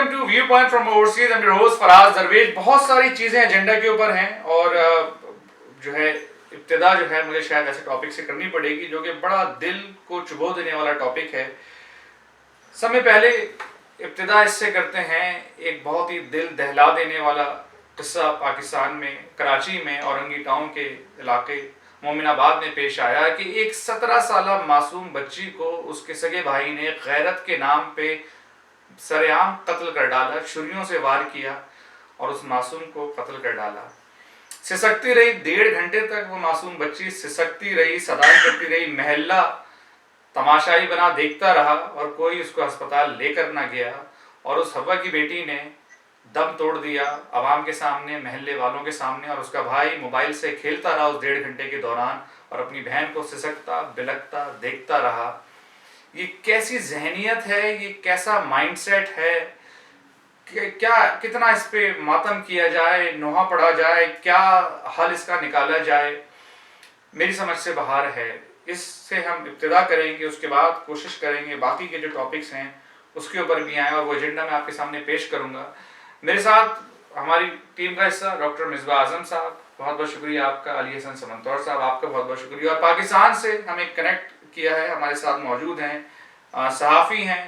Welcome to view point from overseas. I am your host Faraz Darvesh. बहुत सारी चीज़ें agenda के ऊपर हैं और जो है इब्तिदा जो है मुझे शायद ऐसे टॉपिक से करनी पड़ेगी जो कि बड़ा दिल को चुभो देने वाला टॉपिक है। समय पहले इब्तिदा इससे करते हैं, एक बहुत ही दिल दहला देने वाला किस्सा पाकिस्तान में कराची में औरंगी टाउन के इलाके मोमिनाबाद में पेश आया कि एक 17 साल मासूम बच्ची को उसके सगे भाई ने गैरत के नाम पे सरेआम कत्ल कर डाला, छुरियों से वार किया और उस मासूम को कत्ल कर डाला। सिसकती रही 1.5 घंटे तक वो मासूम बच्ची, सिसकती रही, सदाई करती रही, महल्ला तमाशाई बना देखता रहा और कोई उसको अस्पताल लेकर ना गया। और उस हवा की बेटी ने दम तोड़ दिया आवाम के सामने, महल्ले वालों के सामने, और उसका भाई मोबाइल से खेलता रहा उस 1.5 घंटे के दौरान और अपनी बहन को सिसकता बिलकता देखता रहा। ये कैसी जहनियत है, ये कैसा माइंडसेट है कि क्या कितना इस पे मातम किया जाए, नोहा पढ़ा जाए, क्या हल इसका निकाला जाए, मेरी समझ से बाहर है। इससे हम इब्तिदा करेंगे, उसके बाद कोशिश करेंगे बाकी के जो टॉपिक्स हैं उसके ऊपर भी आए और वो एजेंडा मैं आपके सामने पेश करूंगा। मेरे साथ हमारी टीम का हिस्सा डॉक्टर मिसबा आजम साहब, बहुत बहुत शुक्रिया आपका। अली हसन समंतौर साहब, आपका बहुत बहुत शुक्रिया। और पाकिस्तान से हमें कनेक्ट किया है, हमारे साथ मौजूद हैं, सहाफ़ी हैं,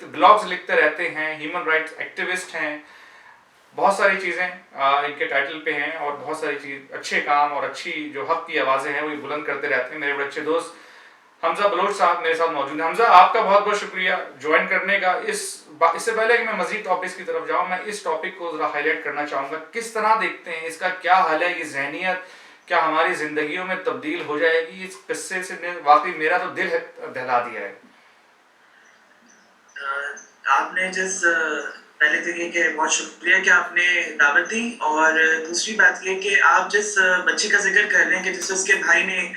ब्लॉग्स लिखते रहते हैं, ह्यूमन राइट्स एक्टिविस्ट हैं, बहुत सारी चीज़ें इनके टाइटल पे हैं और बहुत सारी चीज़ अच्छे काम और अच्छी जो हक की आवाज़ें हैं वो बुलंद करते रहते हैं। मेरे बड़े अच्छे दोस्त हमजा बलोच साहब मेरे साथ मौजूद हैं। हमजा, आपका बहुत बहुत शुक्रिया ज्वाइन करने का। इससे पहले कि मैं मजीद टॉपिक्स की तरफ जाऊँ, मैं इस टॉपिक को ज़रा हाईलाइट करना चाहूँगा। किस तरह देखते हैं, इसका क्या हल है, ये जहनियत क्या हमारी ज़िंदगियों में तब्दील हो जाएगी? इस किस्से से वाकई मेरा तो दिल दहला दिया है। आपने जिस पहले तो ये कि बहुत शुक्रिया कि आपने दावत दी, और दूसरी बात ये कि आप जिस बच्ची का जिक्र कर रहे हैं कि जिसे उसके भाई ने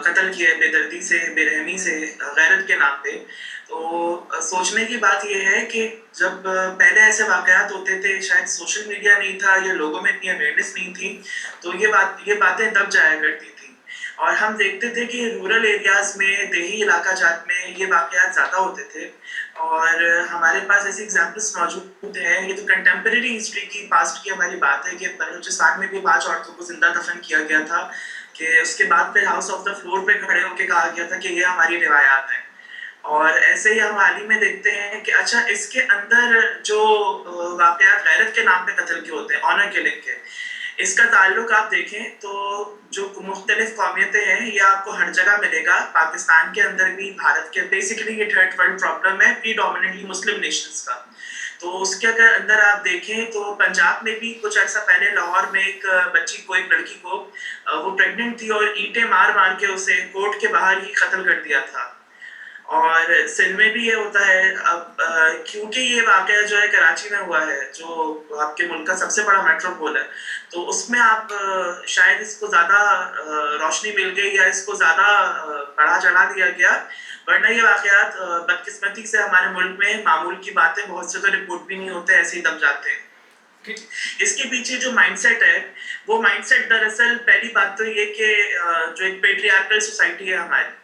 कत्ल किया बेदर्दी से, बेरहमी से, गैरत के नाम पे, तो सोचने की बात यह है कि जब पहले ऐसे वाकयात होते थे, शायद सोशल मीडिया नहीं था या लोगों में इतनी अवेयरनेस नहीं थी, तो ये बातें तब जाया करती थी। और हम देखते थे कि रूरल एरियाज में, देही इलाका जात में ये वाकयात ज़्यादा होते थे। और हमारे पास ऐसे एग्जाम्पल्स मौजूद हैं। ये तो कंटेम्प्रेरी हिस्ट्री की, पास्ट की हमारी बात है कि बलूचिस्तान में भी 5 औरतों को जिंदा दफन किया गया था, कि उसके बाद फिर हाउस ऑफ द फ्लोर पे खड़े होकर कहा गया था कि ये हमारी रिवायात हैं। और ऐसे ही हम हाल ही में देखते हैं कि अच्छा, इसके अंदर जो वाकयात गैरत के नाम पे कत्ल के होते हैं, ऑनर किलिंग के, इसका ताल्लुक आप देखें तो जो मुख्तलिफ कौमियतें हैं ये आपको हर जगह मिलेगा, पाकिस्तान के अंदर भी, भारत के, बेसिकली ये थर्ड वर्ल्ड प्रॉब्लम है प्रीडोमिनेंटली मुस्लिम नेशंस का। तो उसके अगर अंदर आप देखें तो पंजाब में भी कुछ अर्सा पहले लाहौर में एक बच्ची को, एक लड़की को, वो प्रेग्नेंट थी और ईंटें मार मार के उसे कोर्ट के बाहर ही कत्ल कर दिया था। और सिंध में भी ये होता है। अब क्योंकि ये वाकया जो है कराची में हुआ है, जो आपके मुल्क का सबसे बड़ा मेट्रोपोल है, तो उसमें आप शायद इसको ज़्यादा रोशनी मिल गई या इसको ज़्यादा बढ़ा चढ़ा दिया गया, वरना ये वाकयात बदकिस्मती से हमारे मुल्क में मामूल की बातें, बहुत से तो रिपोर्ट भी नहीं होते, ऐसे ही दब जाते हैं। इसके पीछे जो माइंडसेट है, वो माइंडसेट दरअसल पहली बात तो ये कि जो एक पेट्रियार्कल सोसाइटी है हमारी,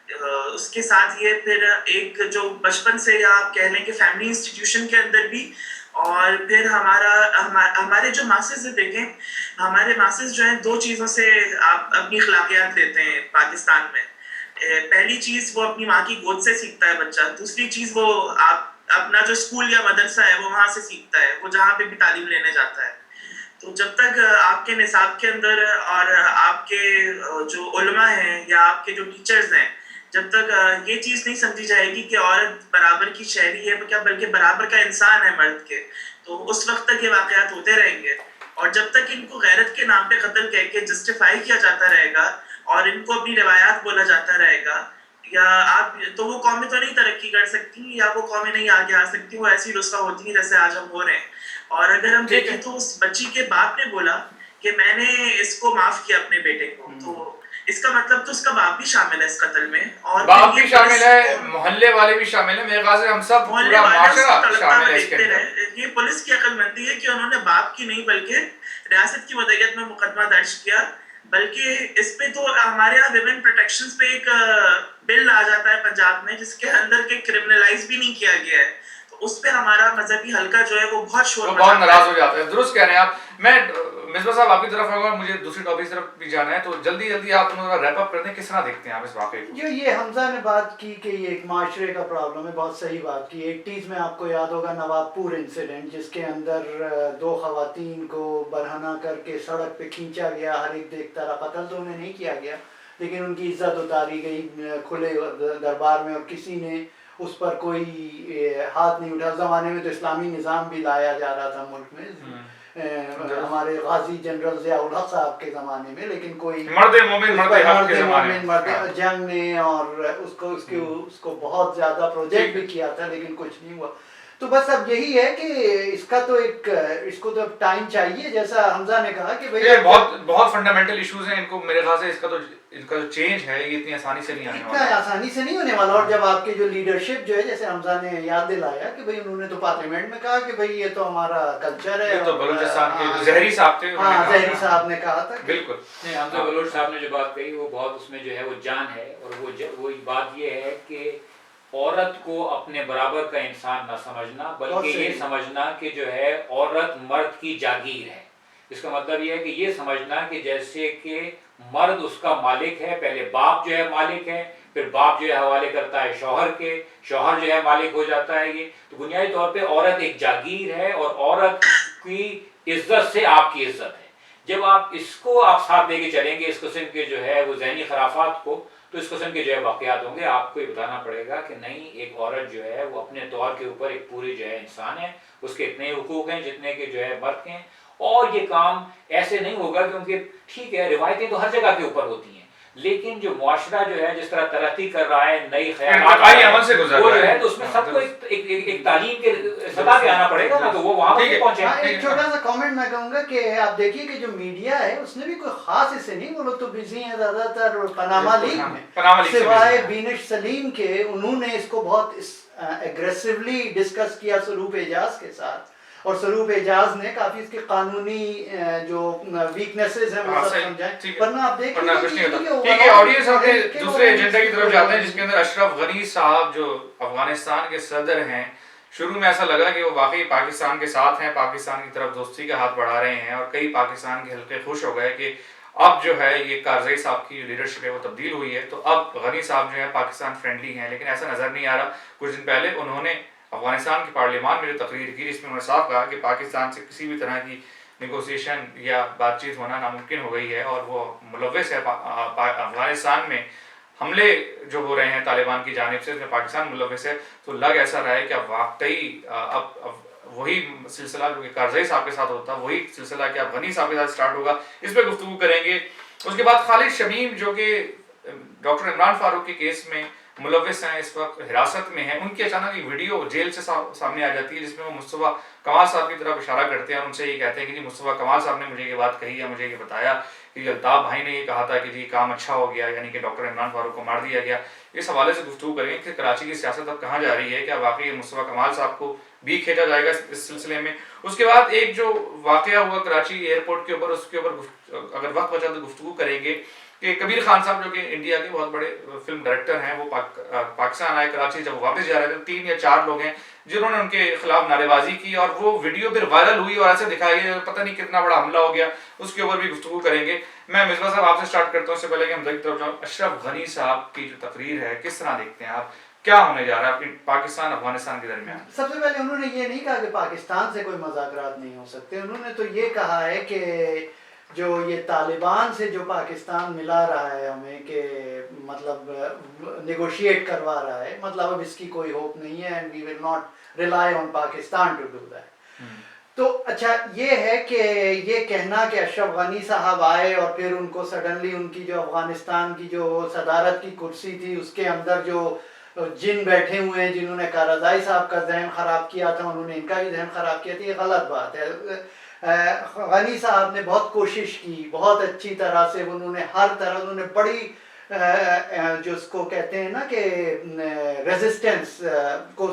उसके साथ ये फिर एक जो बचपन से, या आप कह लें कि फैमिली इंस्टीट्यूशन के अंदर भी, और फिर हमारे जो मासेस देखें, हमारे मासेस जो हैं, 2 चीज़ों से आप अपनी अखलाकियात लेते हैं पाकिस्तान में। पहली चीज़, वो अपनी माँ की गोद से सीखता है बच्चा। दूसरी चीज़, वो आप अपना जो स्कूल या मदरसा है वो वहाँ से सीखता है, वो जहाँ पे भी तालीम लेने जाता है। तो जब तक आपके निसाब के अंदर और आपके जो उलमा हैं या आपके जो टीचर्स हैं, जब तक ये चीज़ नहीं समझी जाएगी कि औरत बराबर की शहरी है, क्या बल्कि बराबर का इंसान है मर्द के, तो उस वक्त तक ये वाकयात होते रहेंगे। और जब तक इनको गैरत के नाम पे कत्ल कह के जस्टिफाई किया जाता रहेगा और इनको अपनी रिवायात बोला जाता रहेगा, या आप, तो वो कौमें तो नहीं तरक्की कर सकती, या वो कौमें नहीं आगे आ सकती, वो ऐसी रुस्वा होती हैं जैसे आज हम हो रहे हैं। और अगर हम देखें तो उस बच्ची के बाप ने बोला कि मैंने इसको माफ किया अपने बेटे को, तो इसका मतलब तो उसका बाप भी शामिल है इस कत्ल में, और बाप भी शामिल है, मोहल्ले वाले भी शामिल है, मेरे ख्याल से हम सब पूरा माशरा शामिल है इसके अंदर। ये पुलिस की अक्लमंदी है कि उन्होंने बाप की नहीं बल्कि रियासत की वदयत में मुकदमा दर्ज किया। बल्कि इस पे तो हमारे यहाँ विमेन प्रोटेक्शन पे एक बिल आ जाता है पंजाब में, जिसके अंदर के क्रिमिनलाइज भी नहीं किया गया है। तो उस पे हमारा मजहबी हल्का जो है वो बहुत शोर वो बहुत मचाता नाराज है। हो जाते हैं। दुरुस्त कह रहे हैं आप। मैं मिसबा साहब आपकी तरफ आऊंगा, मुझे दूसरी टॉपिक की तरफ भी जाना है, तो जल्दी जल्दी आप रैप अप कर दें, किस तरह देखते हैं आप इस वाकये को? जो ये हमजा ने बात की कि ये एक माशरे का प्रॉब्लम है, बहुत सही बात की। 80s में आपको याद होगा नवाबपुर इंसिडेंट, जिसके अंदर 2 खवातीन को बरहना करके सड़क पे खींचा गया, हर एक देखता रहा। कत्ल तो उन्हें नहीं किया गया, लेकिन उनकी इज्जत उतारी गई खुले दरबार में, और किसी ने उस पर कोई हाथ नहीं उठा। उस ज़माने में तो इस्लामी निज़ाम भी लाया जा रहा था मुल्क में, हमारे गाजी जनरल ज़िया-उल हक साहब के ज़माने में, लेकिन कोई मर्द मोमिन मर्द हक के ज़माने में मर्द जंग ने और उसको बहुत ज़्यादा प्रोजेक्ट भी किया था, लेकिन कुछ नहीं हुआ। तो बस अब यही है कि इसको तो अब टाइम चाहिए, जैसा हमजा ने कहा कि भाई ये बहुत फंडामेंटल इश्यूज हैं, इनको मेरे ख्याल से इनका जो चेंज है ये इतनी आसानी से नहीं आने इतना वाला। आसानी से नहीं होने वाला। और जब आपके जो लीडरशिप जो है, जैसे हमजा ने याद दिलाया कि भाई उन्होंने तो पार्लियामेंट में कहा कि भाई ये तो हमारा कल्चर है। ये तो बलूचिस्तान के ज़हरी साहब थे, ज़हरी साहब ने कहा था। बिल्कुल नहीं, हमजा बलोच साहब ने जो बात कही वो बहुत उसमें जो है वो जान है। और वो बात ये है कि औरत को अपने बराबर का इंसान न समझना, बल्कि ये समझना कि जो है औरत मर्द की जागीर है। इसका मतलब ये है कि ये समझना कि जैसे कि मर्द उसका मालिक है, पहले बाप जो है मालिक है, फिर बाप जो है हवाले करता है शौहर के, शौहर जो है मालिक हो जाता है। ये तो बुनियादी तौर पे औरत एक जागीर है, और औरत की इज्जत से आपकी इज्जत है। जब आप इसको साथ लेके चलेंगे, इस किस्म के जो है वो ज़हनी खराफात को, तो इस किस्म के जो है वाक़यात होंगे। आपको ये बताना पड़ेगा कि नहीं, एक औरत जो है वो अपने तौर के ऊपर एक पूरी जो है इंसान है, उसके इतने हुकूक हैं जितने के जो है मर्द के हैं। और ये काम ऐसे नहीं होगा, क्योंकि ठीक है रिवायतें तो हर जगह के ऊपर होती हैं, लेकिन जो मुआशरा जो है जिस तरह तरक्की कर रहा है, नई ख्यालात अमल से गुजर वो रहा जो है, है, तो उसमें सबको एक तालीम के सतह पे आना पड़ेगा ना, तो वो वहाँ पर पहुँचे। एक छोटा सा कमेंट मैं कहूँगा कि आप देखिए कि जो मीडिया है उसने भी कोई खास इससे नहीं, वो लोग तो बिजी हैं ज़्यादातर पनामा लीग में, सिवाय बीनिश सलीम के। उन्होंने इसको बहुत एग्रेसिवली डिस्कस किया सरूप एजाज के साथ, और सरूप एजाज ने काफी इसके कानूनी जो वीकनेसेस हैं वो सब समझाए। वरना आप देखिए ठीक है। ऑडियंस अपने दूसरे एजेंडा की तरफ जाते हैं, जिसके अंदर अशरफ गनी साहब जो अफगानिस्तान के सदर हैं, शुरू में ऐसा लगा कि वो वाकई पाकिस्तान के साथ हैं, पाकिस्तान की तरफ दोस्ती का हाथ बढ़ा रहे हैं, और कई पाकिस्तान के हल्के खुश हो गए कि अब जो है ये कारज़ई साहब की लीडरशिप है वो तब्दील हुई है, तो अब गनी साहब जो है पाकिस्तान फ्रेंडली हैं। लेकिन ऐसा नज़र नहीं आ रहा। कुछ दिन पहले उन्होंने अफगानिस्तान की पार्लियामान में जो तकरीर की, जिसमें उन्होंने साफ कहा कि पाकिस्तान से किसी भी तरह की नेगोशिएशन या बातचीत होना नामुमकिन हो गई है, और वो मुलव्वस है अफगानिस्तान में हमले जो हो रहे हैं तालिबान की जानिब से, उसमें पाकिस्तान मुलव्वस है। तो लग ऐसा रहा है कि अब वाकई अब वही सिलसिला जो कि कारज़ई साहब के साथ होता, वही सिलसिला कि अब गनी साहब के साथ स्टार्ट होगा। इस पर गुफ्तगू करेंगे। उसके बाद खालिद शमीम जो कि डॉक्टर इमरान फारूक के केस में मुलव्वस हैं, इस वक्त हिरासत में हैं, उनकी अचानक एक वीडियो जेल से सामने आ जाती है, जिसमें वो मुस्तफ़ा कमाल साहब की तरफ इशारा करते हैं और उनसे ये कहते हैं कि जी मुस्तफ़ा कमाल साहब ने मुझे ये बात कही है, मुझे ये बताया कि अल्ताफ़ भाई ने ये कहा था कि जी काम अच्छा हो गया, यानी कि डॉक्टर इमरान फारूक को मार दिया गया। इस हवाले से गुफ्तगू करेंगे कि कराची की सियासत अब कहाँ जा रही है, क्या वाकई मुस्तफ़ा कमाल साहब को भी खींचा जाएगा इस सिलसिले में। उसके बाद एक जो वाक़या हुआ कराची एयरपोर्ट के ऊपर, उसके ऊपर अगर वक्त बचा तो गुफ्तगू करेंगे कि कबीर खान साहब जो कि इंडिया के बहुत बड़े फिल्म डायरेक्टर हैं, वो पाकिस्तान आए कराची, जब वापस जा रहे थे 3 या 4 लोग हैं जिन्होंने उनके खिलाफ नारेबाजी की, और वो वीडियो फिर वायरल हुई और ऐसे दिखाया गया पता नहीं कितना बड़ा हमला हो गया। उसके ऊपर भी गुफ्तगू करेंगे। मैं मिसबा साहब आपसे स्टार्ट करता हूँ, उससे पहले कि हम की तरफ जाऊँ। अशरफ गनी साहब की जो तकरीर है, किस तरह देखते हैं आप, क्या होने जा रहा है पाकिस्तान अफगानिस्तान के दरमियान? सबसे पहले उन्होंने ये नहीं कहा कि पाकिस्तान से कोई मज़ाकरात नहीं हो सकते। उन्होंने तो ये कहा है कि जो ये तालिबान से जो पाकिस्तान मिला रहा है हमें, कि मतलब नेगोशिएट करवा रहा है, मतलब अब इसकी कोई होप नहीं है, and we will not rely on Pakistan to do that. तो अच्छा ये है कि ये कहना कि अशरफ गनी साहब आए और फिर उनको सडनली उनकी जो अफगानिस्तान की जो सदारत की कुर्सी थी उसके अंदर जो जिन बैठे हुए हैं जिन्होंने कारज़ई साहब का जहन ख़राब किया था, उन्होंने इनका भी जहन ख़राब किया था, ये गलत बात है। गनी साहब ने बहुत कोशिश की, बहुत अच्छी तरह से उन्होंने हर तरह, उन्होंने बड़ी जो उसको कहते हैं ना कि रेजिस्टेंस को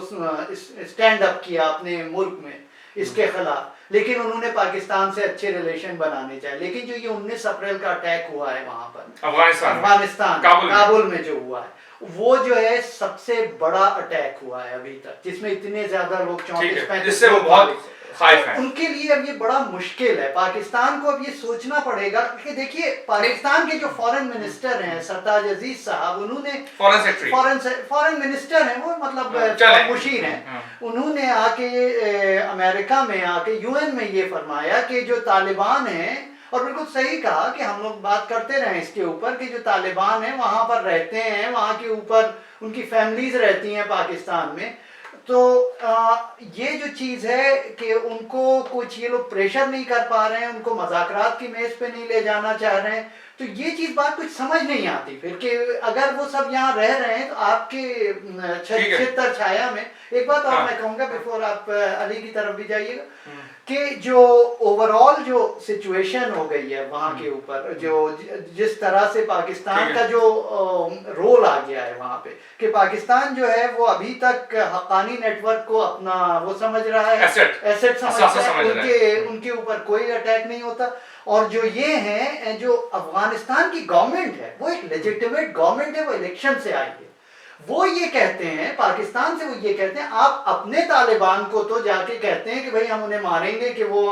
स्टैंड अप किया अपने मुल्क में इसके खिलाफ, लेकिन उन्होंने पाकिस्तान से अच्छे रिलेशन बनाने चाहिए। लेकिन जो ये 19 अप्रैल का अटैक हुआ है वहाँ पर अफगानिस्तान काबुल में जो हुआ है, वो जो है सबसे बड़ा अटैक हुआ है अभी तक, जिसमें इतने ज्यादा लोग ठीक है, 34-35 जिससे वो लोग बहुत मारे। खाइफ है। उनके लिए अब ये बड़ा मुश्किल है। पाकिस्तान को अब ये सोचना पड़ेगा कि देखिए पाकिस्तान के जो फॉरेन मिनिस्टर हैं सरताज अजीज साहब, उन्होंने फॉरेन सेक्रेटरी, फॉरेन मिनिस्टर हैं वो, मतलब चलें। मुशीर हैं, उन्होंने आके अमेरिका में आके यूएन में ये फरमाया कि जो तालिबान हैं, और बिल्कुल सही कहा कि हम लोग बात करते रहे इसके ऊपर कि जो तालिबान हैं वहाँ पर रहते हैं, वहाँ के ऊपर उनकी फैमिलीज रहती हैं पाकिस्तान में, तो ये जो चीज़ है कि उनको कुछ ये लोग प्रेशर नहीं कर पा रहे हैं, उनको मज़ाकरात की मेज़ पे नहीं ले जाना चाह रहे हैं, तो ये चीज़ बात कुछ समझ नहीं आती फिर कि अगर वो सब यहाँ रह रहे हैं तो आपके छत्र छाया में। एक बात और मैं कहूँगा बिफोर आप अली की तरफ भी जाइएगा, कि जो ओवरऑल जो सिचुएशन हो गई है वहाँ के ऊपर, जो जिस तरह से पाकिस्तान का जो रोल आ गया है वहाँ पे, कि पाकिस्तान जो है वो अभी तक हक्कानी नेटवर्क को अपना वो समझ रहा है, एसेट समझ रहा है, उनके ऊपर कोई अटैक नहीं होता। और जो ये है, जो अफगानिस्तान की गवर्नमेंट है वो एक लेजिटिमेट गवर्नमेंट है, वो इलेक्शन से आई है, वो ये कहते हैं पाकिस्तान से, वो ये कहते हैं आप अपने तालिबान को तो जाके कहते हैं कि भाई हम उन्हें मारेंगे, कि वो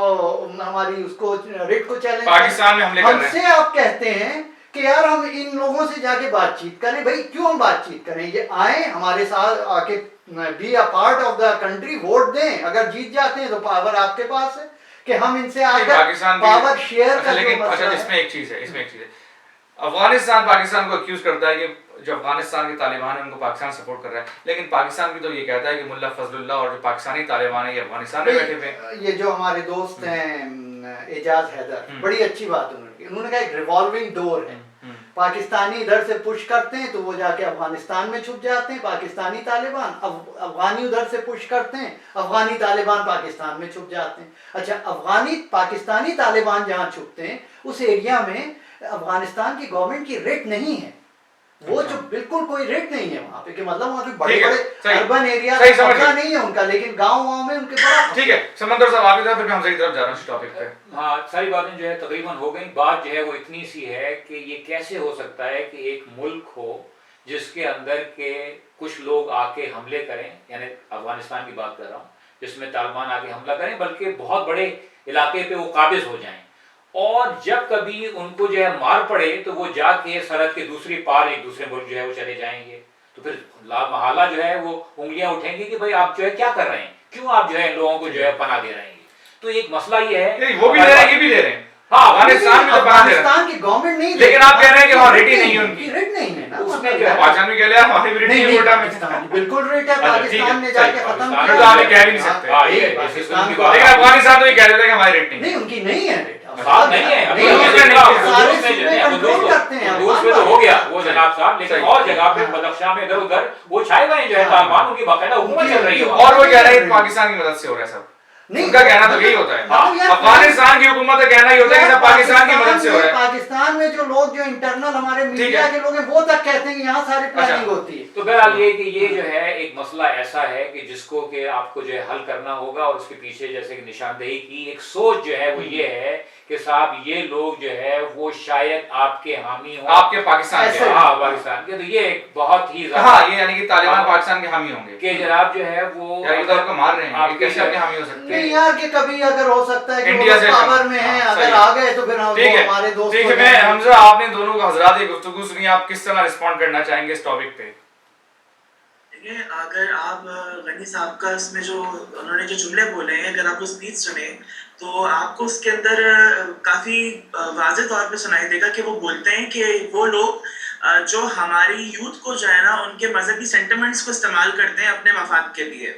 हमारी उसको रिट को चैलेंज पाकिस्तान में हमले कर रहे हैं, हमसे आप कहते हैं कि यार हम इन लोगों से जाके बातचीत करें। भाई क्यों हम बातचीत करें, ये आए हमारे साथ आके be a part of the country, vote दें, अगर जीत जाते हैं तो पावर आपके पास है कि हम इनसे आकर पावर शेयर कर। लेकिन अच्छा इसमें एक चीज है, अफगानिस्तान पाकिस्तान को अक्यूज करता है कि जो अफगानिस्तान के तालिबान है उनको पाकिस्तान सपोर्ट कर रहा है, लेकिन पाकिस्तान भी तो ये कहता है कि मुल्ला फजलुल्लाह और जो पाकिस्तानी तालिबान है ये अफगानिस्तान में बैठे हुए हैं। ये जो हमारे दोस्त हैं एजाज हैदर, बड़ी अच्छी बात उन्होंने कहा एक रिवॉल्विंग डोर है, पाकिस्तानी इधर से पुश करते हैं तो वो जाके अफगानिस्तान में छुप जाते हैं पाकिस्तानी तालिबान, अफगानी उधर से पुश करते हैं, अफगानी तालिबान पाकिस्तान में छुप जाते हैं। अच्छा, अफगानी पाकिस्तानी तालिबान जहाँ छुपते हैं उस एरिया में अफगानिस्तान की गवर्नमेंट की रेट नहीं है, वो जो बिल्कुल कोई रेट नहीं है वहाँ पे, कि मतलब वहाँ के बड़े बड़े अर्बन एरिया नहीं है उनका, लेकिन गाँव में उनके बड़ा। ठीक है समंदर साहब आपकी तरफ, फिर हमसे की तरफ जा रहा हूँ इस टॉपिक पे। हाँ, सारी बातें जो है तकरीबन हो गई। बात जो है वो इतनी सी है कि ये कैसे हो सकता है कि एक मुल्क हो जिसके अंदर के कुछ लोग आके हमले करें, यानी अफगानिस्तान की बात कर रहा हूँ, जिसमें तालिबान आके हमला करें, बल्कि बहुत बड़े इलाके पे वो काबिज हो जाएं, और जब कभी उनको जो है मार पड़े तो वो जाके सरहद के दूसरी पार एक दूसरे मुल्क जो है वो चले जाएंगे, तो फिर लामहला जो है वो उंगलियां उठेंगी कि भाई आप जो है क्या कर रहे हैं, क्यों आप जो है लोगों को जो है पनाह दे रहे हैं। तो एक मसला ये है, वो भी दे रहे हैं, ये भी दे रहे हैं, हाँ अफगानिस्तान में तो पनाह दे रहे हैं, अफगानिस्तान की गवर्नमेंट नहीं, लेकिन आप कह रहे हैं कि वहाँ रेट ही नहीं है, उनकी रेट नहीं है ना, उसमें जो है पाकिस्तान में कह लिया हमारी भी रेट नहीं है, कोटा में बिल्कुल रेट है, पाकिस्तान ने जाके खत्म किया, तो आप कह भी नहीं सकते, लेकिन अफगानिस्तान तो ये कह देता है कि हमारी रेट नहीं, उनकी नहीं है रेट, साहब नहीं है, तो हो गया वो जनाब साहब, लेकिन और जगह पे बदख्शां में इधर उधर वो छाए हुए जो है तालिबान, उनकी बाकायदा हुकूमत चल रही है, और वो कह रहे हैं पाकिस्तान की मदद से हो रहा है सब, उनका कहना तो यही होता है, अफगानिस्तान की हुकूमत का कहना ही होता है कि सब पाकिस्तान की मदद से हो रहा है। पाकिस्तान में जो लोग जो इंटरनल हमारे मीडिया के लोग हैं वो तक कहते हैं कि यहाँ सारी प्लानिंग होती है। तो बहरहाल ये कि ये जो है एक मसला ऐसा है कि जिसको कि आपको जो है हल करना होगा, और उसके पीछे जैसे कि निशानदेही की एक सोच जो है वो ये है कि साहब ये लोग जो है वो शायद आपके हामी हो, आपके पाकिस्तान के, हाँ पाकिस्तान के, तो ये एक बहुत ही हाँ ये यानी कि तालिबान पाकिस्तान के हामी होंगे कि जनाब जो है वो यार तो आपको मार रहे हैं, आप कैसे आपके हामी हो सकते हैं? नहीं यार कि कभी अगर हो सकता है कि इंडिया से पावर में है, अगर आ गए तो फिर हमारे दोस्त। ठीक है, मैं हमजा आपने दोनों को हजरात गुफ्तगू सुनी, आप किस तरह रिस्पॉन्ड करना चाहेंगे इस टॉपिक पे? अगर आप गनी साहब का इसमें जो उन्होंने जो जुमले बोले हैं, अगर आप वो स्पीच सुने तो आपको उसके अंदर काफी वाज़ेह तौर पे सुनाई देगा कि वो बोलते हैं कि वो लोग जो हमारी यूथ को जो है ना उनके मजहबी सेंटिमेंट्स को इस्तेमाल करते हैं अपने मफाद के लिए।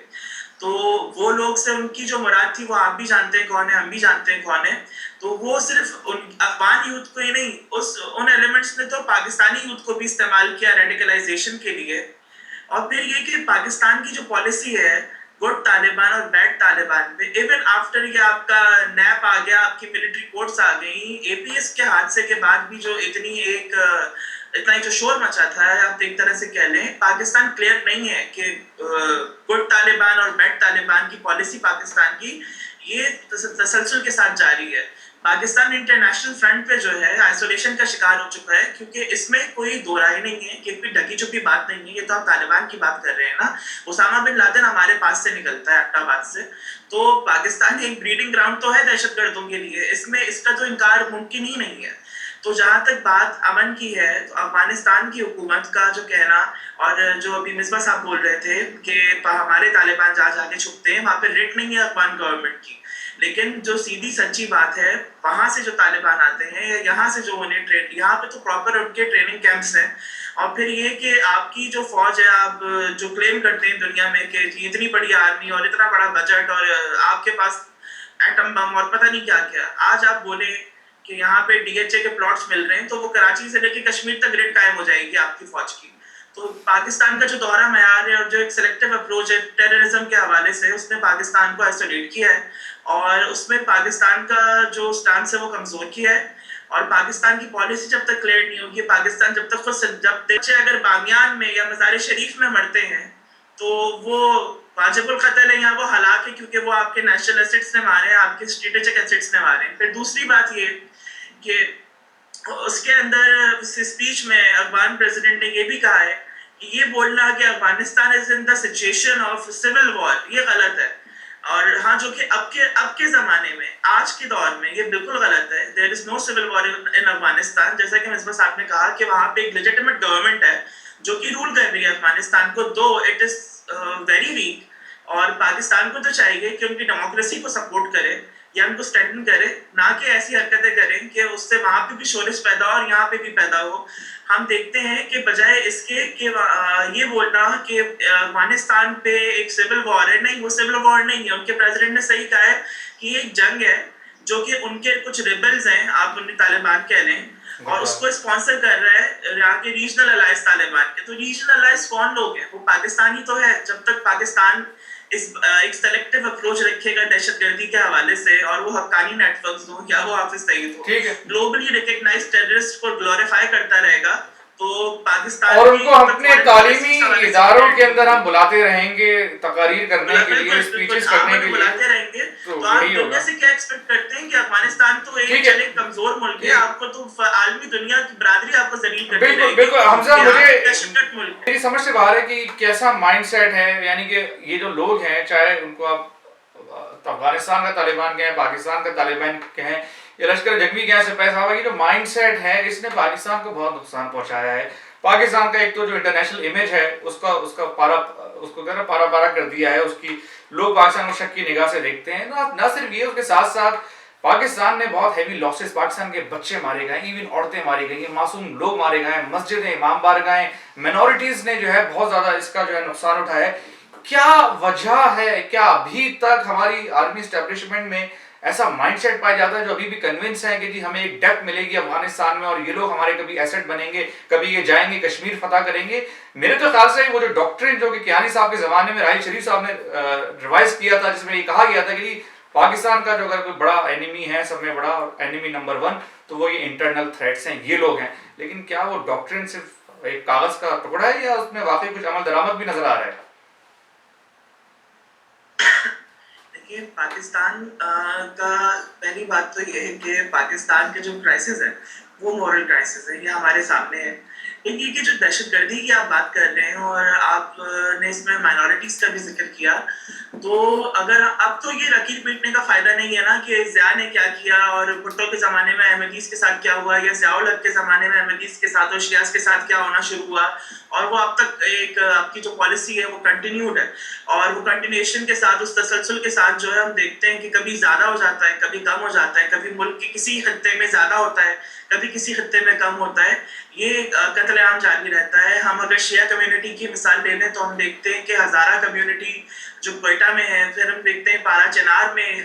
तो वो लोग से उनकी जो मुराद थी वो आप भी जानते हैं कौन है, हम भी जानते हैं कौन है। तो वो सिर्फ अफगान यूथ को ही नहीं, उन एलिमेंट्स ने तो पाकिस्तानी यूथ को भी इस्तेमाल किया रेडिकलाइजेशन के लिए। और फिर ये कि पाकिस्तान की जो पॉलिसी है गुड तालिबान और बैड तालिबान पे, इवन आफ्टर ये आपका नैप आ गया, आपकी मिलिट्री कोर्ट्स आ गई, एपीएस के हादसे के बाद भी जो इतना ही जो शोर मचा था, आप एक तरह से कह लें पाकिस्तान क्लियर नहीं है कि गुड तालिबान और बैड तालिबान की पॉलिसी पाकिस्तान की ये तसलसल के साथ जारी है। पाकिस्तान इंटरनेशनल फ्रंट पे जो है आइसोलेशन का शिकार हो चुका है, क्योंकि इसमें कोई दो राय नहीं है कि कोई ढकी छुपी बात नहीं है। ये तो हम तालिबान की बात कर रहे हैं ना, उसामा बिन लादेन हमारे पास से निकलता है, अब्टाबाद से। तो पाकिस्तान एक ब्रीडिंग ग्राउंड तो है दहशतगर्दों के लिए, इसमें इसका तो इनकार मुमकिन ही नहीं है। तो जहां तक बात अमन की है, तो अफगानिस्तान की हुकूमत का जो कहना, और जो अभी मिसबा साहब बोल रहे थे कि हमारे तालिबान जहाँ जाके छुपते हैं वहां पे रेट नहीं है अफगान गवर्नमेंट की, लेकिन जो सीधी सच्ची बात है, वहां से जो तालिबान आते हैं या यहाँ से जो उन्हें ट्रेन, यहाँ पे तो प्रॉपर उनके ट्रेनिंग कैंप्स हैं। और फिर ये कि आपकी जो फौज है, आप जो क्लेम करते हैं दुनिया में कि इतनी बड़ी आर्मी और इतना बड़ा बजट और आपके पास एटम बम और पता नहीं क्या क्या, आज आप बोले कि यहाँ पे डीएचए के प्लॉट्स मिल रहे हैं, तो वो कराची से लेकर कश्मीर तक ग्रिड कायम हो जाएगी आपकी फौज की। तो पाकिस्तान का जो दोहरा मयार है और जो एक सिलेक्टिव अप्रोच है टेररिज्म के हवाले से, उसने पाकिस्तान को आइसोलेट किया है, और उसमें पाकिस्तान का जो स्टांस है वो कमजोर किया है। और पाकिस्तान की पॉलिसी जब तक क्लियर नहीं होगी, पाकिस्तान जब तक खुद जब बच्चे अगर बामियान में या मज़ार शरीफ में मरते हैं तो वो वाजिबुल कत्ल है या वो हलाक है, क्योंकि वो आपके नेशनल एसेट्स ने मारे हैं, आपके स्ट्रेटेजिक एसेट्स ने मारे हैं। फिर दूसरी बात ये कि उसके अंदर स्पीच में अफगान प्रेसिडेंट ने ये भी कहा है कि ये बोलना कि Afghanistan is in the situation of civil war, ये गलत है। और हाँ, जो कि अब के जमाने में, आज के दौर में ये बिल्कुल गलत है। There is no civil war in Afghanistan. जैसा कि मिसबा साहब ने कहा कि वहां पे एक लेजिटिमेट गवर्नमेंट है जो कि रूल कर रही है अफगानिस्तान को, दो इट इज वेरी वीक। और पाकिस्तान को तो चाहिए कि उनकी डेमोक्रेसी को सपोर्ट करे या उनको स्ट्रेंथन करे, ना कि ऐसी हरकतें करें कि उससे वहां पे भी शोरिश पैदा हो और यहाँ पे भी पैदा हो। हम देखते हैं कि बजाय इसके कि ये बोलना कि अफगानिस्तान पे एक सिविल वॉर है, नहीं, वो सिविल वॉर नहीं है। उनके प्रेसिडेंट ने सही कहा है कि ये एक जंग है जो कि उनके कुछ रिबल्स हैं, आप उन्हें तालिबान कह लें, और उसको स्पॉन्सर कर रहा है यहाँ के रीजनल अलायंस तालिबान के। तो रीजनल अलायंस कौन लोग हैं? वो पाकिस्तानी तो है। जब तक पाकिस्तान इस एक सेलेक्टिव अप्रोच रखेगा दहशतगर्दी के हवाले से, और वो हक्कानी नेटवर्क्स हो या वो हाफिज सईद हो, ग्लोबली रिकॉग्नाइज्ड टेररिस्ट को ग्लोरीफाई करता रहेगा, तो पाकिस्तान और उनको अपने तालीमी इदारों के अंदर हम बुलाते रहेंगे तकारीर करने के लिए, स्पीचेस करने के लिए, बुलाते रहेंगे। तो आप दुनिया से क्या एक्सपेक्ट करते हैं कि अफगानिस्तान तो एक चले कमजोर मुल्क है, आपको तो आलमी दुनिया की बरादरी आपको जलील करती रहेगी। बिल्कुल बिल्कुल हमजा, मुझे मेरी समझ से बाहर है कि कैसा माइंडसेट है। यानी कि ये जो लोग हैं, चाहे उनको आप अफगानिस्तान का तालिबान कहें, पाकिस्तान का तालिबान कहें, ये लश्कर जंगी के यहाँ से पैसा हुआ, ये जो माइंडसेट है इसने पाकिस्तान को बहुत नुकसान पहुंचाया है। पाकिस्तान का एक तो जो इंटरनेशनल इमेज है उसको पारा कर दिया है। उसकी लोग पाकिस्तान को शक की निगाह से देखते हैं। ना सिर्फ ये, उसके साथ साथ पाकिस्तान ने बहुत हैवी लॉसेस, पाकिस्तान के बच्चे मारे गए, इवन औरतें मारी गई, मासूम लोग मारे गए, मस्जिदें, इमाम बारगाहें, मिनॉरिटीज ने जो है बहुत ज्यादा इसका जो है नुकसान उठाया है। क्या वजह है? क्या अभी तक हमारी आर्मी एस्टेब्लिशमेंट में ऐसा माइंडसेट पाया जाता है जो अभी भी कन्विंस है कि जी हमें एक डेप्थ मिलेगी अफगानिस्तान में और ये लोग हमारे कभी एसेट बनेंगे, कभी ये जाएंगे कश्मीर फतह करेंगे? मेरे तो ख्याल से वो जो डॉक्ट्रिन जो कि कियानी साहब के जमाने में राहिल शरीफ साहब ने रिवाइज किया था, जिसमें ये कहा गया था कि पाकिस्तान का जो अगर कोई बड़ा एनिमी है, सब में बड़ा एनिमी नंबर 1, तो वो ये इंटरनल थ्रेट्स हैं, ये लोग हैं। लेकिन क्या वो डॉक्ट्रिन सिर्फ एक कागज का टुकड़ा है या उसमें वाकई कुछ अमल दरामद भी नजर आ रहा है? पाकिस्तान का पहली बात तो ये है कि पाकिस्तान के जो क्राइसिस है वो मॉरल क्राइसिस है, ये हमारे सामने है। ये कि जो दहशतगर्दी की आप बात कर रहे हैं और आपने इसमें माइनॉरिटीज का भी जिक्र किया, तो अगर अब तो ये लकीर पीटने का फायदा नहीं है ना कि ज़िया ने क्या किया और भुट्टो के ज़माने में अहमदीज के साथ क्या हुआ, या ज़ियाउल हक के ज़माने में अहमदीज के साथ और शियाज के साथ क्या होना शुरू हुआ, और वो अब तक एक आपकी जो पॉलिसी है वो कंटिन्यूड है। और वो कंटिन्यूएशन के साथ, उस तसलसल के साथ जो है हम देखते हैं कि कभी ज़्यादा हो जाता है, कभी कम हो जाता है, कभी मुल्क के किसी खत्ते में ज़्यादा होता है, कभी किसी खत्ते में कम होता है। ये कत्लेआम जारी रहता है। हम अगर शिया कम्युनिटी की मिसाल ले लें तो हम देखते हैं कि हज़ारा कम्युनिटी जो क्वेटा में है, फिर हम देखते हैं पारा चनार में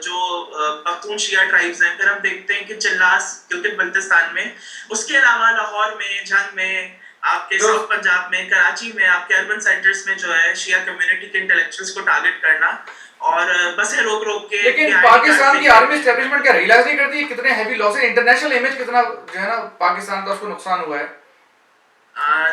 जो पख्तून शिया ट्राइब्स हैं, फिर हम देखते हैं कि चिल्लास गिलगित बल्तिस्तान में, उसके अलावा लाहौर में, झंग में, आपके साउथ पंजाब में, कराची में, आपके अर्बन सेंटर्स में जो है शिया कम्युनिटी के इंटेलेक्चुअल्स को टारगेट करना और बसें रोक के। लेकिन पाकिस्तान की आर्मी एस्टेब्लिशमेंट क्या रियलाइज नहीं करती कितने हैवी लॉसेस, इंटरनेशनल इमेज कितना जो है ना पाकिस्तान का उसको नुकसान हुआ है?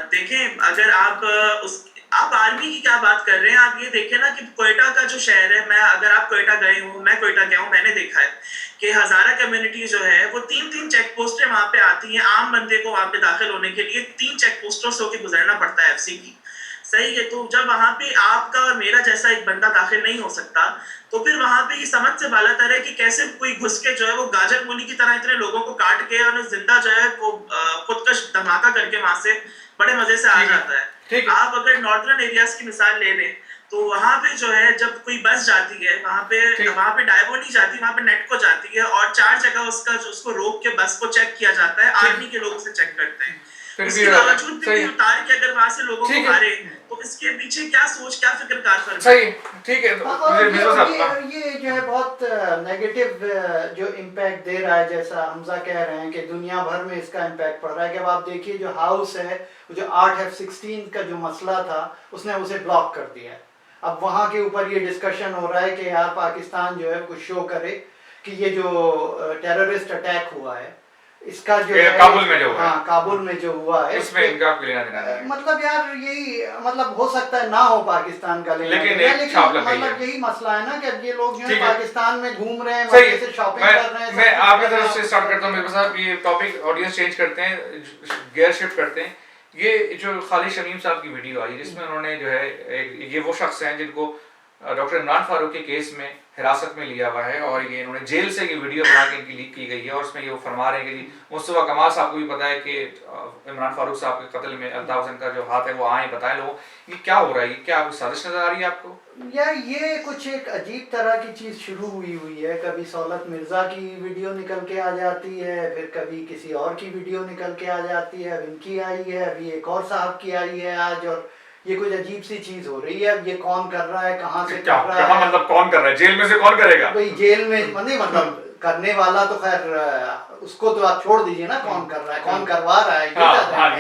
देखें, अगर आप उस आप आर्मी की क्या बात कर रहे हैं? आप ये देखें ना कि क्वेटा का जो शहर है, मैं अगर आप क्वेटा गए हो, मैं क्वेटा गया हूँ, मैंने देखा है कि हजारा कम्युनिटी जो है वो 3-3 चेक पोस्टें वहां पे आती हैं। आम बंदे को वहां पे दाखिल होने के लिए 3 चेक पोस्टों से होकर गुजरना पड़ता है एफसी की। सही है, तो जब वहां पे आपका और मेरा जैसा एक बंदा दाखिल नहीं हो सकता, तो फिर वहां पे ये समझ से बाला तर है कि कैसे कोई घुस के जो है वो गाजर मूली की तरह इतने लोगों को काट के और जिंदा जो है वो खुदकश धमाका करके वहां से बड़े मजे से आ जाता है। आप अगर नॉर्दर्न एरियाज की मिसाल ले लें, तो वहां पे जो है जब कोई बस जाती है वहां पे डायवो नहीं जाती, वहां पे नेटको जाती है और 4 जगह उसको रोक के बस को चेक किया जाता है। आर्मी के लोग उसे चेक करते हैं, उसके बावजूद भी उतार के अगर वहां से लोगों को मारे, तो इसके पीछे क्या सोच, क्या फिक्रकार फर्क है? सही, ठीक है। और ये जो है बहुत नेगेटिव जो इम्पैक्ट दे रहा है, जैसा हमजा कह रहे हैं कि दुनिया भर में इसका इम्पैक्ट पड़ रहा है। कि अब आप देखिए जो हाउस है, जो 8F-16 का जो मसला था, उसने उसे ब्लॉक कर दिया है। अब वहाँ के ऊपर ये डिस्कशन हो रहा है कि यार पाकिस्तान जो है कुछ शो करे कि ये जो टेररिस्ट अटैक हुआ है, इसका जो है काबुल में जो हुआ है, हाँ काबुल में जो हुआ है, उसमें इनका कोई लेना देना नहीं है। मतलब यार यही मतलब हो सकता है ना हो पाकिस्तान का लेकिन मतलब यही मसला है ना कि अब ये लोग जो है पाकिस्तान में घूम रहे हैं, सही से शॉपिंग कर रहे हैं। मैं आपकी तरफ से स्टार्ट करता हूँ। मेरे साहब ये टॉपिक ऑडियंस चेंज करते हैं, गियर शिफ्ट करते हैं। ये जो खालिद शमीम साहब की वीडियो आई जिसमें उन्होंने जो है ये वो शख्स हैं जिनको डॉक्टर इमरान फारूक के केस में हिरासत में लिया हुआ है, और ये इन्होंने जेल से ये वीडियो बना के इनकी लीक की गई है, और उसमें ये वो फरमा रहे हैं कि मुस्तफा कमाल साहब को भी पता है कि इमरान फारूक साहब के कत्ल में अल्ताफ हुसैन का जो हाथ है वो आए बताए लोगों। ये क्या हो रहा है? ये क्या आपको साजिश नजर आ रही है आपको? यार ये कुछ एक अजीब तरह की चीज़ शुरू हुई है। कभी सौलत मिर्ज़ा की वीडियो निकल के आ जाती है, फिर कभी किसी और की वीडियो निकल के आ जाती है। अब इनकी आई है, अभी एक और साहब की आई है आज, और ये कुछ अजीब सी चीज हो रही है। अब ये कौन कर रहा है, कहाँ से कर रहा है, मतलब कौन कर रहा है? जेल में से कौन करेगा भाई? जेल में नहीं, मतलब करने वाला तो खैर उसको तो आप छोड़ दीजिए ना, कौन कर रहा है, कौन करवा रहा है,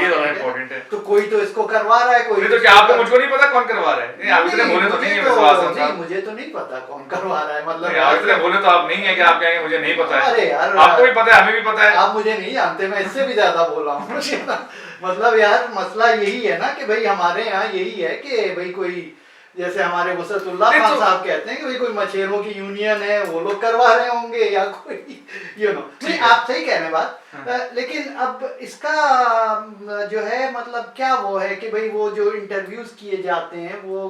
ये तो इम्पोर्टेंट है। तो कोई तो इसको करवा रहा है, कोई तो क्या आपको मुझको नहीं पता कौन करवा रहा है? आप इतने बोले तो नहीं है, मुझे तो नहीं पता कौन करवा रहा है। मतलब आप इतने बोले तो आप नहीं है कि आप कहेंगे मुझे नहीं पता है। अरे यार आपको भी पता है, हमें भी पता है। आप मुझे नहीं जानते, मैं इससे भी ज्यादा बोल रहा हूँ। मतलब यार मसला यही है ना कि भाई हमारे यहाँ यही है कि भाई कोई, जैसे हमारे वसतुल्लाह खान साहब कहते हैं कि भाई कोई मछेरों की यूनियन है, वो लोग करवा रहे होंगे, या कोई नहीं, आप सही कह रहे हैं बात। लेकिन अब इसका जो है मतलब क्या वो है कि भाई वो जो इंटरव्यूज किए जाते हैं वो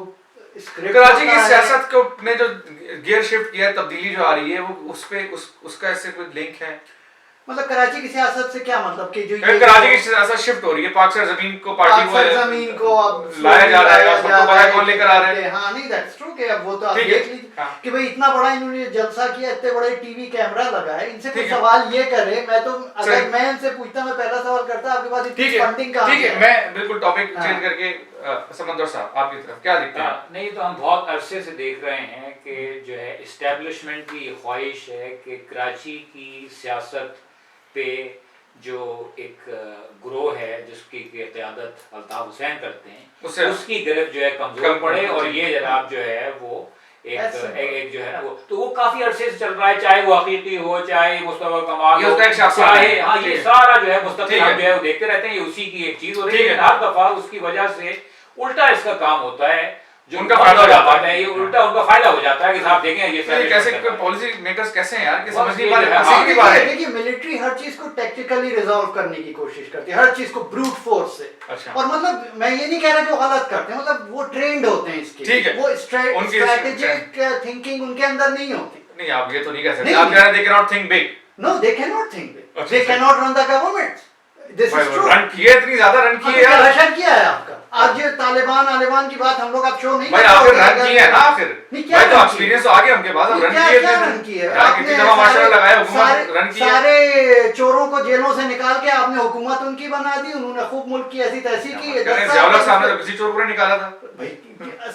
कराची की सियासत को ने जो गियर शिफ्ट किया, तब्दीली जो आ रही है वो उसका इससे कोई लिंक है? मतलब कराची की सियासत से क्या मतलब कि जो कराची की सियासत शिफ्ट हो रही है, पाकिस्तान जमीन को पार्टी को जमीन को अब लाया जा रहा है, सबको पता है कौन लेकर आ रहा है। हाँ नहीं, दैट्स ट्रू कि अब वो तो आप देख लीजिए कि भाई इतना बड़ा इन्होंने जलसा किया, इतने बड़े टीवी कैमरा लगा है, इनसे कोई सवाल ये करे, मैं तो अगर मैं इनसे पूछता, मैं पहला सवाल करता आपके पास इतनी फंडिंग कहाँ है? ठीक है, मैं बिल्कुल टॉपिक चेंज करके समंदर साहब आपकी तरफ क्या दिखता है? नहीं तो हम बहुत अरसे से देख रहे हैं कि जो है एस्टेब्लिशमेंट की ख्वाहिश है कि कराची की सियासत पे जो एक ग्रोह है जिसकी क़यादत अल्ताफ हुसैन करते हैं, उसकी गिरफ्त जो है कमजोर पड़े, और ये जनाब जो है वो एक जो है ना वो काफी अरसे से चल रहा है, चाहे वो हकीकी हो, चाहे मुस्तफा कमाल हो, चाहे हाँ ये सारा जो है मुस्तफा जो है वो देखते रहते हैं, ये उसी की एक चीज हो रही है। हर दफा उसकी वजह से उल्टा इसका काम होता है, जो उनका फायदा हो जाता है, ये उल्टा उनका फायदा हो जाता है कि साहब देखें ये कैसे पॉलिसी मेकर्स कैसे हैं यार कि समझ नहीं पा रहे। देखिए मिलिट्री हर चीज को टैक्टिकली रिजॉल्व करने की कोशिश करती है, हर चीज को ब्रूट फोर्स से। अच्छा। और मतलब मैं ये नहीं कह रहा कि वो गलत करते हैं, मतलब वो ट्रेंड होते हैं इसके, ठीक है, वो स्ट्रेटेजिक थिंकिंग उनके अंदर नहीं होती। नहीं आप ये तो नहीं कह सकते, आप कह रहे हैं they can not think big. No, they can not think big, they can not run the government. This is true. Run किए, इतनी ज्यादा रन किए यार, रन किया है आपका। आज ये तालिबान की बात हम लोग अब शो नहीं भाई, आखिर रन किए है ना, आखिर भाई तो एक्सपीरियंस आ गया उनके पास, अब रन किए थे, रन किए कितनी दफा माशाल्लाह लगाया हुकूमत, रन किए। सारे चोरों को जेलों से निकाल के आपने हुकूमत उनकी बना दी, उन्होंने खूब मुल्क की ऐसी तैसी की। ज़ियाउल हक साहब ने तो किसी चोर को नहीं निकाला था भाई,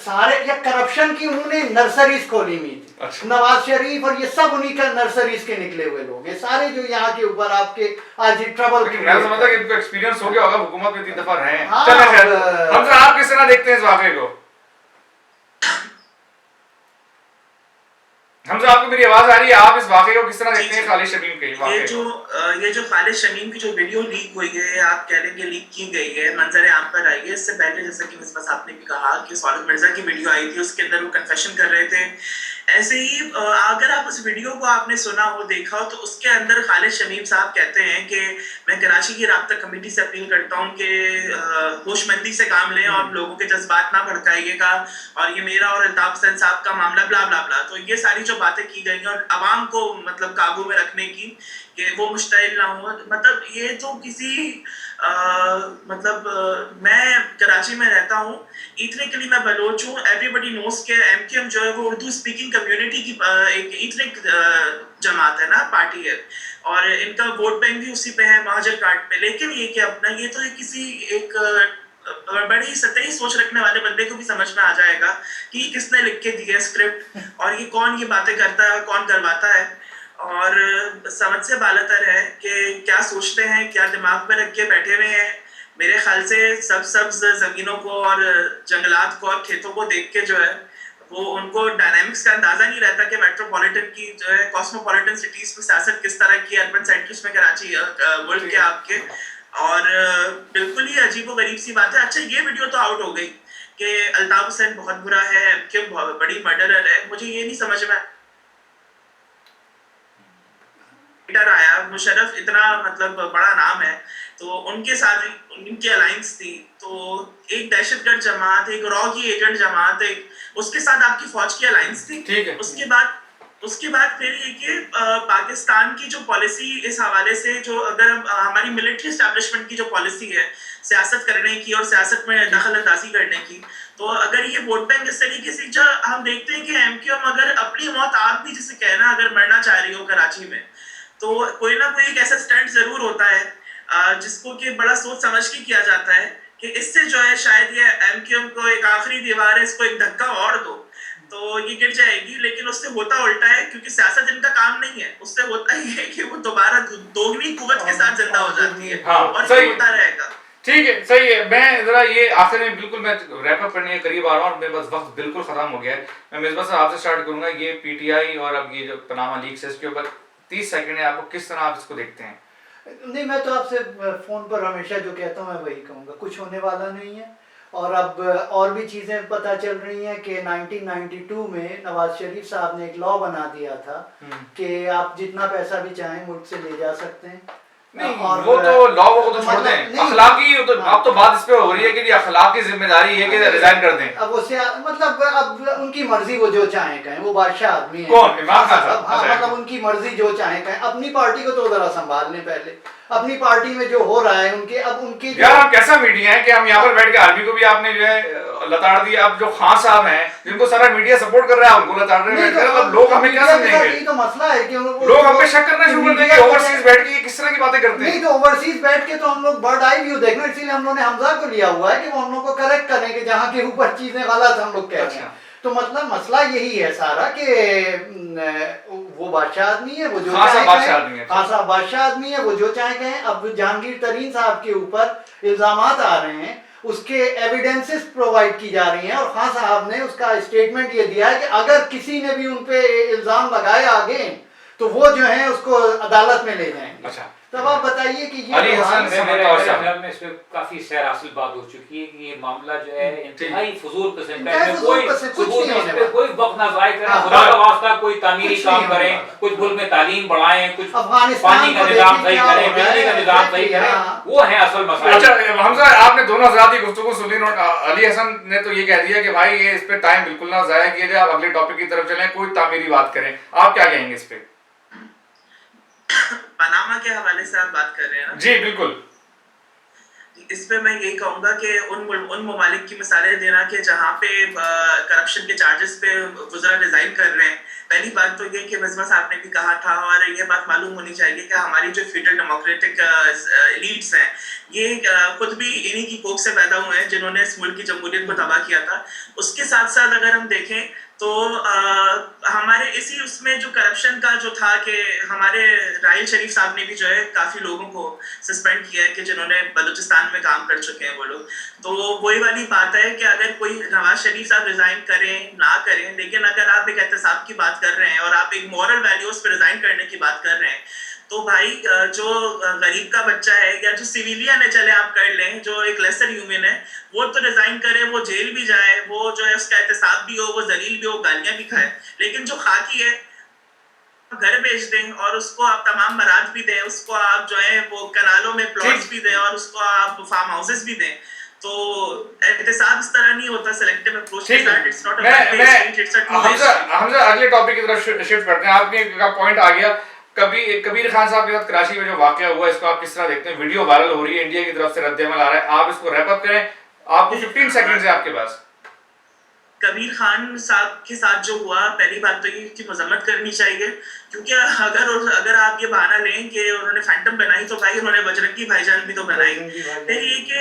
सारे या करप्शन की उन्होंने नर्सरीज खोली हुई थी। अच्छा। नवाज शरीफ और ये सब उन्हीं का नर्सरीज के निकले हुए लोग, ये सारे जो यहाँ के ऊपर आपके आज ट्रबल। मैं समझता कि इनको एक्सपीरियंस हो गया होगा, हुकूमत में 3 दफा रहे हैं। हाँ, चलो खैर, हमजा आप किस तरह देखते हैं इस वाकये को? हमजा, आपको मेरी आवाज आ रही है? आप इस वाकये को किस तरह देखते हैं, खालिद शमीम के वाकये? ये जो खालिद शमीम की जो वीडियो लीक हुई है, आप कह रहे हैं कि लीक की गई है, मंजर आम पर आई है। इससे पहले जैसा कि मिसबा साहब ने भी कहा कि सौरभ मिर्जा की वीडियो आई थी, उसके अंदर वो कन्फेशन कर रहे थे। ऐसे ही अगर आप उस वीडियो को आपने सुना हो, देखा हो, तो उसके अंदर खालिद शमीम साहब कहते हैं कि मैं कराची की राब्ता कमेटी से अपील करता हूँ कि होशमंदी से काम लें और लोगों के जज्बात ना भड़काइएगा, और ये मेरा और अल्ताफ हुसैन साहब का मामला ब्ला ब्ला ब्ला। तो ये सारी जो बातें की गई हैं और आवाम को मतलब काबू में रखने की कि वो मुश्तइल ना हो, मतलब ये तो किसी मैं कराची में रहता हूँ, इतने के लिए मैं बलोच हूँ। एवरीबडी नोस के एमकेएम जो है वो उर्दू स्पीकिंग कम्युनिटी की एक इतने जमात है ना, पार्टी है, और इनका वोट बैंक भी उसी पे है, महाजर कार्ड पे। लेकिन ये कि अपना ये तो किसी एक बड़ी सतही सोच रखने वाले बंदे को भी समझ में आ जाएगा कि किसने लिख के दिया स्क्रिप्ट, और ये कौन ये बातें करता है, कौन करवाता है। और समझ से बालातर है कि क्या सोचते हैं, क्या दिमाग में रख के बैठे हुए हैं। मेरे ख्याल से सब्ज जमीनों को और जंगलात को और खेतों को देख के जो है वो उनको डायनामिक्स का अंदाजा नहीं रहता कि मेट्रोपॉलिटन की जो है कॉस्मोपॉलिटन सिटीज में सियासत किस तरह की, अर्बन सेंटर्स में कराची मुल्क के आपके, और बिल्कुल ही अजीबोगरीब सी बात है। अच्छा, ये वीडियो तो आउट हो गई कि अल्ताफ हुसैन बहुत बुरा है, एमके बड़ी मर्डरर है। मुझे ये नहीं समझ में आया, मुशर्रफ इतना मतलब बड़ा नाम है, तो उनके साथ उनकी अलायंस थी, तो एक दहशतगर्द जमात, एक रॉ की एजेंट जमात, एक उसके साथ आपकी फौज की अलायंस थी। ठीक है। उसके बाद फिर ये कि पाकिस्तान की जो पॉलिसी इस हवाले से, जो अगर हमारी मिलिट्री एस्टैब्लिशमेंट की जो पॉलिसी है सियासत करने की और सियासत में दखल अंदाजी करने की, तो अगर ये वोट बैंक इस तरीके से, जो हम देखते हैं कि एमक्यूएम अगर अपनी मौत आप भी जिसे कहना अगर मरना चाह रही हो कराची में, तो कोई ना कोई एक ऐसा स्टैंड जरूर होता है जिसको कि बड़ा सोच समझ के किया जाता है कि इससे जो है शायद ये एमक्यूएम को एक आखिरी दीवार है, इसको एक धक्का और दो तो ये गिर जाएगी। लेकिन उससे होता उल्टा है, क्योंकि सियासत जिनका काम नहीं है, उससे होता ही है कि वो दोबारा दोगुनी कुव्वत के साथ जिंदा हो जाती है। हाँ, और ये होता रहेगा। ठीक है, सही है। मैं जरा ये आखिर में बिल्कुल मैं रैप अप करने के करीब आ रहा हूँ और मेरे पास वक्त बिल्कुल खत्म हो गया है। मैं मिसबा साहब आपसे स्टार्ट करूंगा। ये पीटीआई और अब ये जो पनामा लीक्स है, इसके ऊपर 30 सेकंड है, आपको किस तरह आप इसको देखते हैं? नहीं, मैं तो आपसे फोन पर हमेशा जो कहता हूँ मैं वही कहूँगा, कुछ होने वाला नहीं है। और अब और भी चीज़ें पता चल रही हैं कि 1992 में नवाज शरीफ साहब ने एक लॉ बना दिया था कि आप जितना पैसा भी चाहें मुल्क से ले जा सकते हैं। नहीं, और वो तो लॉ को तो छोड़ दें, अखलाकी तो अब तो बात इस पे हो रही है कि अखलाकी जिम्मेदारी है कि रिजाइन कर दें। अब उससे मतलब अब उनकी मर्जी, वो जो चाहे कहें, वो बादशाह आदमी है। कौन? इमरान खान साहब? हाँ, मतलब उनकी मर्जी जो चाहे कहें। अपनी पार्टी को तो जरा संभाल लें पहले। अपनी पार्टी में जो हो रहा है उनके, अब उनकी यार हम कैसा मीडिया है कि हम यहाँ पर बैठ के आर्मी को भी आपने जो है लताड़ दिया। अब जो खान साहब हैं जिनको सारा मीडिया सपोर्ट कर रहा है उनको लताड़ रहे हैं, मतलब लोग हमें क्या समझेंगे? यही तो मसला है कि लोग हम पे शक करना शुरू कर देंगे। ओवरसीज बैठ के किस तरह की बातें करते हैं? नहीं, तो ओवरसीज बैठ के तो हम लोग बर्ड आई व्यू देखना, इसीलिए हम लोगों ने हमजा को लिया हुआ है कि वो हम लोग को करेक्ट करें कि जहाँ के ऊपर चीजें गलत हम लोग कह रहे हैं। तो मतलब मसला यही है सारा कि वो बादशाह आदमी है, वो जो चाहे बादशाह आदमी है। हाँ साहब बादशाह आदमी है, वो जो चाहे कहें। अब जहांगीर तरीन साहब के ऊपर इल्जामात आ रहे हैं, उसके एविडेंसेस प्रोवाइड की जा रही हैं, और खान साहब ने उसका स्टेटमेंट ये दिया है कि अगर किसी ने भी उन पे इल्जाम लगाए आगे तो वो जो है उसको अदालत में ले जाएंगे। अच्छा, तब आप बताइए कि ये अली हसन ख्याल में इसमें काफी सैर हासिल बात हो चुकी है कि ये मामला जो है इंतहाई फजूल किस्म का है। कोई सबूत इस पे कोई वक्त ना ज़ाया करें, खुदा का वास्ता कोई तामीरी काम करें, कुछ मुल्क में तालीम बढ़ाएं, कुछ पानी का निजाम सही करें, बिजली का निजाम सही करें, वो है असल मसला। अच्छा हमजा, आपने दोनों हज़रात की गुफ्तगू सुनी और अली हसन ने तो ये कह दिया कि भाई ये इस पे टाइम बिल्कुल ना ज़ाया किया जाए, आप अगले टॉपिक की तरफ चलें, कोई तामीरी बात करें। आप क्या कहेंगे इस पे? पनामा के हवाले से आप बात कर रहे हैं ना? जी बिल्कुल। इस पे मैं यही कहूंगा कि उन ममालिक की मिसालें देना कि जहाँ पे करप्शन के चार्जेस पे वज़रा रिजाइन कर रहे हैं। पहली बात तो ये कि मिसबा साहब ने भी कहा था, और ये बात मालूम होनी चाहिए कि हमारी जो फेडरल डेमोक्रेटिक लीड्स हैं ये खुद भी इन्हीं की कोख से पैदा हुए हैं जिन्होंने इस मुल्क की जमहूरियत को तबाह किया था। उसके साथ साथ अगर हम देखें तो हमारे इसी उसमें जो करप्शन का जो था कि हमारे राहिल शरीफ साहब ने भी जो है काफी लोगों को सस्पेंड किया है कि जिन्होंने बलूचिस्तान में काम कर चुके हैं वो लोग। तो वही वाली बात है कि अगर कोई नवाज शरीफ साहब रिजाइन करें ना करें, लेकिन अगर आप एक एहतसाब की बात कर रहे हैं और आप एक मॉरल वैल्यूज पे रिजाइन करने की बात कर रहे हैं, तो भाई जो गरीब का बच्चा है या जो सिविलियन है, चले आप कर लें, जो एक लेसर ह्यूमन है, वो तो रिजाइन करे, वो जेल भी जाए, वो जो है उसका एहतसाब भी हो, वो जलील भी हो, गालियां भी खाए, लेकिन जो खाकी है घर भेज दें और उसको आप तमाम मराद भी दें, उसको आप जो है वो कनालों में प्लॉट्स भी दें और उसको आप फार्म हाउसेस भी दें। तो एहतसाब इस तरह नहीं होता, सिलेक्टिव अप्रोच के साथ। It's not a one way street, it's a two way street. हम अगले टॉपिक की तरफ शिफ्ट करते हैं। आपने का पॉइंट आ गया कबीर खान साहब के साथ कराची में जो वाकया हुआ, इसको आप किस तरह देखते हैं? वीडियो वायरल हो रही है, इंडिया की तरफ से रद्द-ए-अमल आ रहा है, आप इसको रैप अप करें, आपको 15 सेकंड्स है आपके पास। कबीर खान साहब के साथ जो हुआ, पहली बात तो ये कि मजम्मत करनी चाहिए, क्योंकि अगर आप ये बहाना लें कि उन्होंने फैंटम बनाई, तो भाई उन्होंने बजरंगी भाईजान भी तो बनाई। फिर ये कि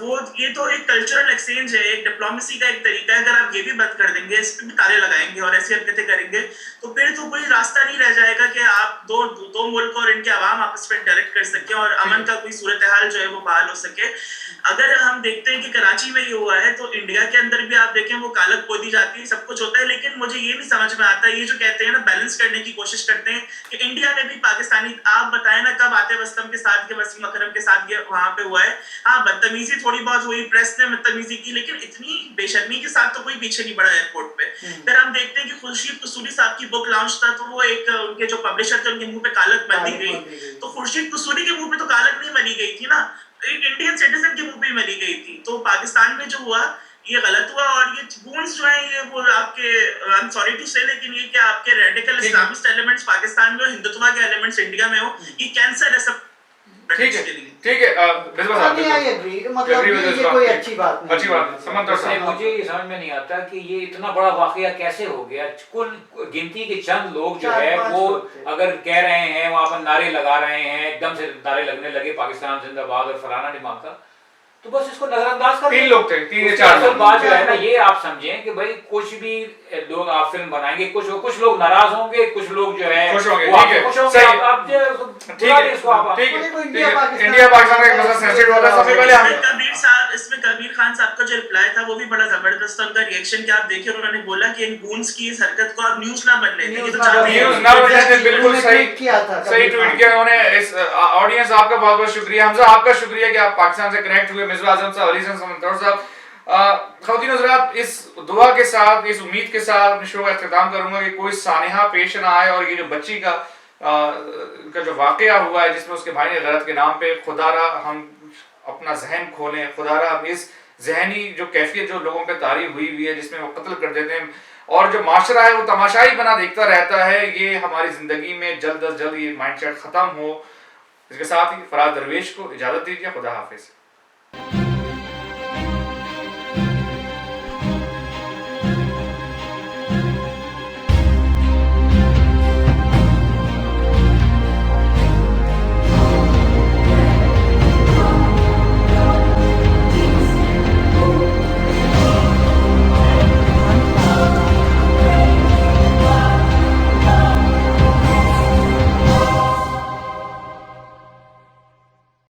वो ये तो एक कल्चरल एक्सचेंज है, एक डिप्लोमेसी का एक तरीका है। अगर आप ये भी बंद कर देंगे, इस पर भी ताले लगाएंगे और ऐसी हरकतें करेंगे, तो फिर तो कोई रास्ता नहीं रह जाएगा कि आप दो मुल्क और इनके अवाम आपस में डायरेक्ट कर सके और अमन का कोई सूरत हाल जो है वो बहाल हो सके। अगर हम देखते हैं कि कराची में ये हुआ है, तो इंडिया के अंदर भी आप देखें वो कालक खोदी जाती है, सब कुछ होता है, लेकिन मुझे ये नहीं समझ में आता, ये जो कहते हैं ना बैलेंस करने की कोशिश करते हैं कि इंडिया में भी पाकिस्तानी, आप बताएं ना कब आतिफ असलम के साथ के वसीम अकरम के साथ ये वहां पे हुआ है? हाँ, बदतमीजी थोड़ी बहुत हुई, प्रेस ने बदतमीजी की, लेकिन इतनी बेशर्मी के साथ तो कोई पीछे नहीं बढ़ा एयरपोर्ट पे। फिर हम देखते हैं कि खुर्शीद कसूरी साहब की बुक लॉन्च था, तो वो एक उनके जो पब्लिशर थे उनके मुंह पे कालक बंदी गई, तो खुर्शीद कसूरी के मुंह पे तो कालक नहीं मरी गई थी ना, एक इंडियन सिटीजन के मुंह पे मरी गई थी। तो पाकिस्तान में जो हुआ ये गलत हुआ, और ये गूंस जो है ये वो आपके, आई एम सॉरी टू से, लेकिन ये कि आपके रेडिकल इस्लामिस्ट एलिमेंट्स पाकिस्तान में हो, हिंदुत्व के एलिमेंट्स इंडिया में हो, ये कैंसर है सब। ठीक है, ठीक है, बिस्वा साहब, आई एग्री, मतलब ये कोई अच्छी बात नहीं, अच्छी बात। समंदर साहब, मुझे ये समझ में नहीं आता कि ये इतना बड़ा वाकया कैसे हो गया। कुल गिनती के चंद लोग जो है वो अगर कह रहे हैं, वहां पर नारे लगा रहे हैं, एकदम से नारे लगने लगे पाकिस्तान जिंदाबाद और फलाना ढिमाका, तो बस इसको नजरअंदाज कर 3 लोग थे, 3 या 4 लोग। बात जो है ना, ये आप समझें कि भाई कुछ भी लोग आप फिल्म बनाएंगे, कुछ लोग नाराज होंगे, कुछ लोग जो है खुश होंगे, वो ठीक है, खुश होंगे। सही। आप ठीक है, इसको आप ठीक है, इंडिया इंडिया पाकिस्तान का एक मसला सेंसिटिव होता है। सबसे पहले हम इसमें कबीर खान साहब का जो रिप्लाई था वो भी बड़ा जबरदस्त था, उनका रिएक्शन क्या आप देखिए, उन्होंने बोला कि इन गूंस की इस हरकत को आप न्यूज ना बनने दें, ये तो चाहते हैं न्यूज़ ना बनने दें, बिल्कुल सही किया था, सही ट्वीट किया उन्होंने। इस ऑडियंस आपका बहुत बहुत शुक्रिया। हमजा आपका शुक्रिया कि आप पाकिस्तान से कनेक्ट हुए। मिसबा आजम साहब, अली समंदर साहब, ख़वातीन हज़रात, इस दुआ के साथ, इस उम्मीद के साथ अपने शो का इख्तिताम करूंगा कि कोई सानिहा पेश ना आए और ये जो बच्ची का जो वाकया हुआ है जिसमें उसके भाई ने गलत के नाम पे, खुदारा हम अपना जहन खोलें, खुदारा हम इस जहनी जो कैफियत जो लोगों पे तारी हुई है जिसमें वो कत्ल कर देते हैं और जो माशरा है वो तमाशाई बना देखता रहता है, ये हमारी ज़िंदगी में जल्द अज जल्द ये माइंड सेट ख़त्म हो। इसके साथ ही फराज दरवेश को इजाज़त दीजिए। खुदा हाफिज़।